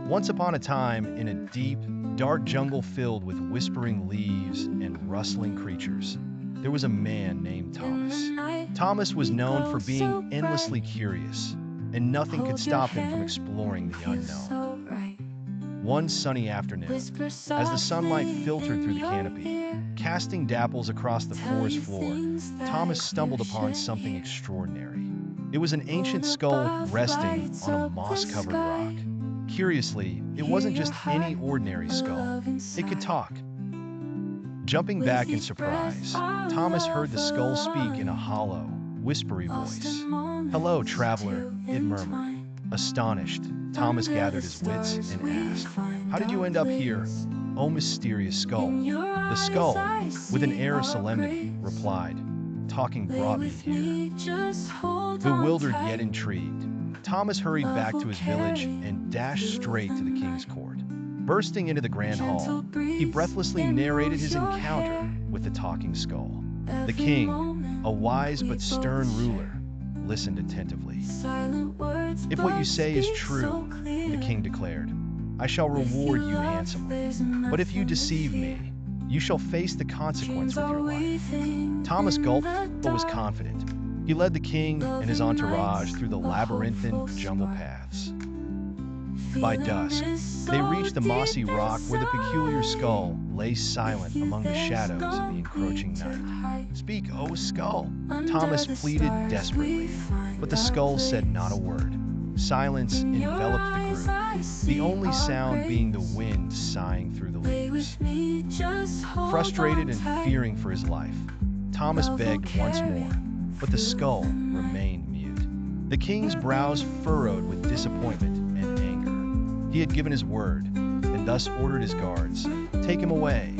Once upon a time, in a deep, dark jungle filled with whispering leaves and rustling creatures, there was a man named Thomas. Thomas was known for being endlessly curious, and nothing could stop him from exploring the unknown. One sunny afternoon, as the sunlight filtered through the canopy, casting dapples across the forest floor, Thomas stumbled upon something extraordinary. It was an ancient skull resting on a moss-covered rock. Curiously, it wasn't just any ordinary skull. It could talk. Jumping back in surprise, Thomas heard the skull speak in a hollow, whispery voice. "Hello, traveler," it murmured. Astonished, Thomas gathered his wits and asked, "How did you end up here, oh mysterious skull?" The skull, with an air of solemnity, replied, "Talking brought me here." Bewildered yet intrigued, Thomas hurried back to his village and dashed straight to the king's court. Bursting into the grand hall, he breathlessly narrated his encounter with the talking skull. The king, a wise but stern ruler, listened attentively. "If what you say is true," the king declared, "I shall reward you handsomely. But if you deceive me, you shall face the consequence with your life." Thomas gulped, but was confident. He led the king and his entourage through the labyrinthine jungle paths. By dusk, they reached the mossy rock where the peculiar skull lay silent among the shadows of the encroaching night. "Speak, O skull," Thomas pleaded desperately, but the skull said not a word. Silence enveloped the group, the only sound being the wind sighing through the leaves. Frustrated and fearing for his life, Thomas begged once more, but the skull remained mute. The king's brows furrowed with disappointment and anger. He had given his word, and thus ordered his guards, "Take him away."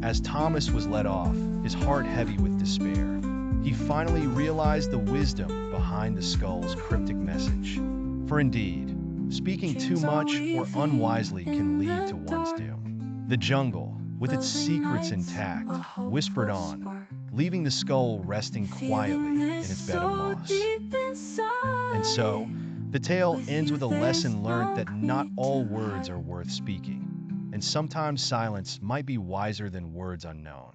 As Thomas was led off, his heart heavy with despair, he finally realized the wisdom behind the skull's cryptic message. For indeed, speaking too much or unwisely can lead to one's doom. The jungle, with its secrets intact, whispered on, leaving the skull resting quietly in its bed of moss. And so, the tale ends with a lesson learned that not all words are worth speaking, and sometimes silence might be wiser than words unknown.